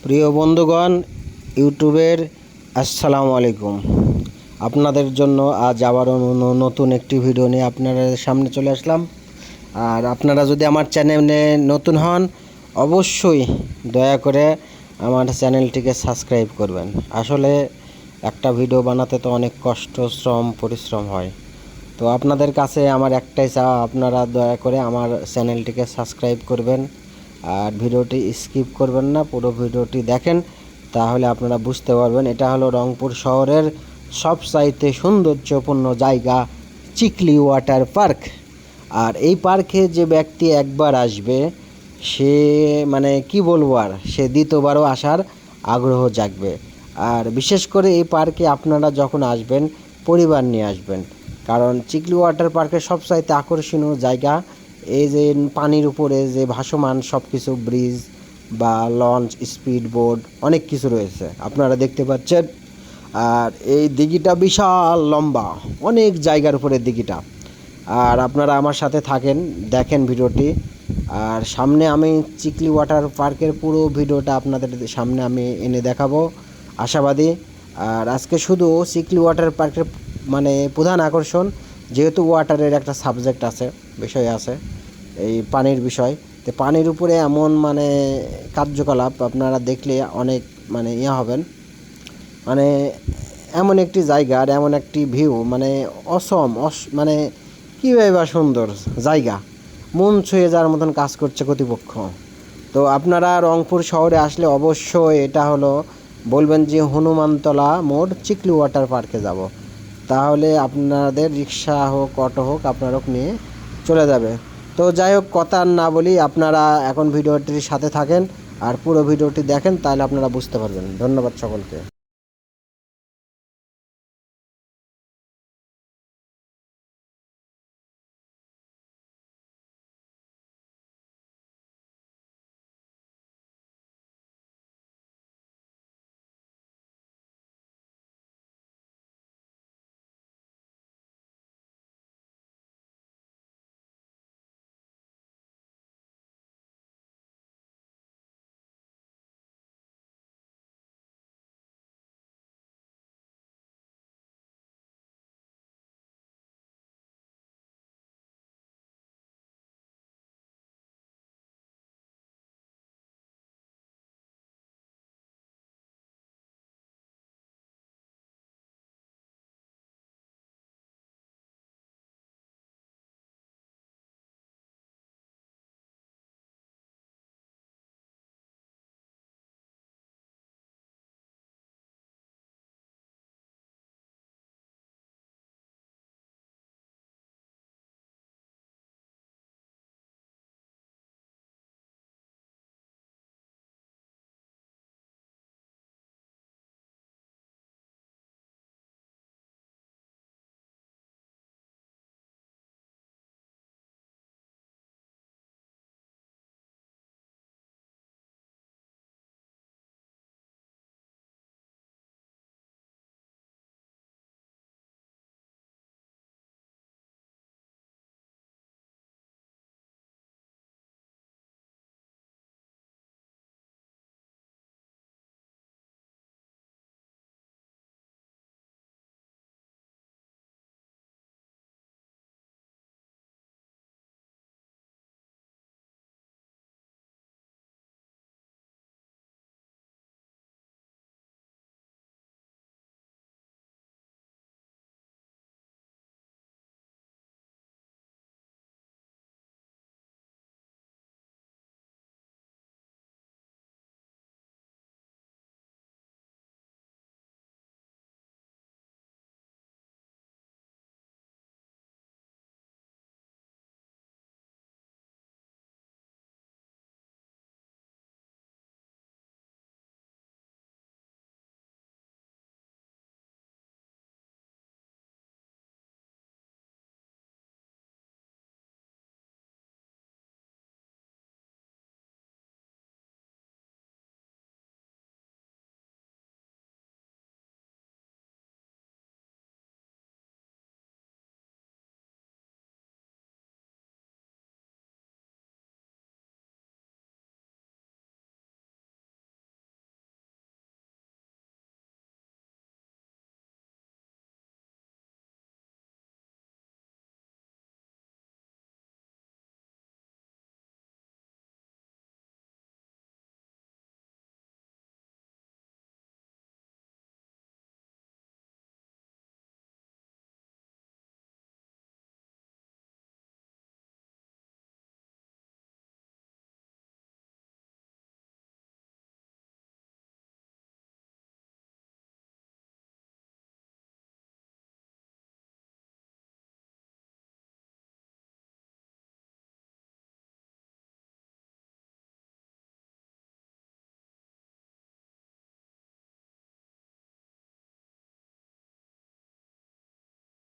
প্রিয় বন্ধুগণ, ইউটিউবের আসসালামু আলাইকুম। আপনাদের জন্য আজ আবারও নতুন একটি ভিডিও নিয়ে আপনাদের সামনে চলে আসলাম। আর আপনারা যদি আমার চ্যানেলে নতুন হন, অবশ্যই দয়া করে আমার চ্যানেলটিকে সাবস্ক্রাইব করবেন। আসলে একটা ভিডিও বানাতে তো অনেক কষ্ট, শ্রম, পরিশ্রম হয়। তো আপনাদের কাছে আমার একটাই চাওয়া, আপনারা দয়া করে আমার চ্যানেলটিকে সাবস্ক্রাইব করবেন আর ভিডিওটি স্কিপ করবেন না, পুরো ভিডিওটি দেখেন, তাহলে আপনারা বুঝতে পারবেন। এটা হলো রংপুর শহরের সবচাইতে সৌন্দর্যপূর্ণ জায়গা, চিকলি ওয়াটার পার্ক। আর এই পার্কে যে ব্যক্তি একবার আসবে, সে মানে কি বলবো, আর সে দ্বিতীয়বারও আসার আগ্রহ জাগবে। আর বিশেষ করে এই পার্কে আপনারা যখন আসবেন, পরিবার নিয়ে আসবেন, কারণ চিকলি ওয়াটার পার্কের সবচাইতে আকর্ষণীয় জায়গা এই যে পানির উপরে যে ভাসমান সব কিছু, ব্রিজ বা লঞ্চ, স্পিড বোট, অনেক কিছু রয়েছে আপনারা দেখতে পাচ্ছেন। আর এই দিঘিটা বিশাল লম্বা, অনেক জায়গার উপরে দিঘিটা। আর আপনারা আমার সাথে থাকেন, দেখেন ভিডিওটি। আর সামনে আমি চিকলি ওয়াটার পার্কের পুরো ভিডিওটা আপনাদের সামনে আমি এনে দেখাবো, আশাবাদী। আর আজকে শুধু চিকলি ওয়াটার পার্কের মানে প্রধান আকর্ষণ, যেহেতু ওয়াটারের একটা সাবজেক্ট আছে, বিষয় আছে, এই পানির বিষয়। তো পানির উপরে এমন মানে কার্যকলাপ আপনারা দেখলে অনেক মানে হবেন, মানে এমন একটি জায়গা আর এমন একটি ভিউ, মানে মানে কীভাবে বা সুন্দর জায়গা, মন ছুঁয়ে যাওয়ার মতন কাজ করছে কর্তৃপক্ষ। তো আপনারা রংপুর শহরে আসলে অবশ্যই এটা হলো বলবেন যে হনুমানতলা মোড় চিকলি ওয়াটার পার্কে যাব, তাহলে আপনাদের রিক্সা হোক, অটো হোক, আপনার নিয়ে চলে যাবে। তো যাই হোক, কথা আর না বলি, আপনারা এখন ভিডিওটির সাথে থাকেন আর পুরো ভিডিওটি দেখেন, তাহলে আপনারা বুঝতে পারবেন। ধন্যবাদ সকলকে।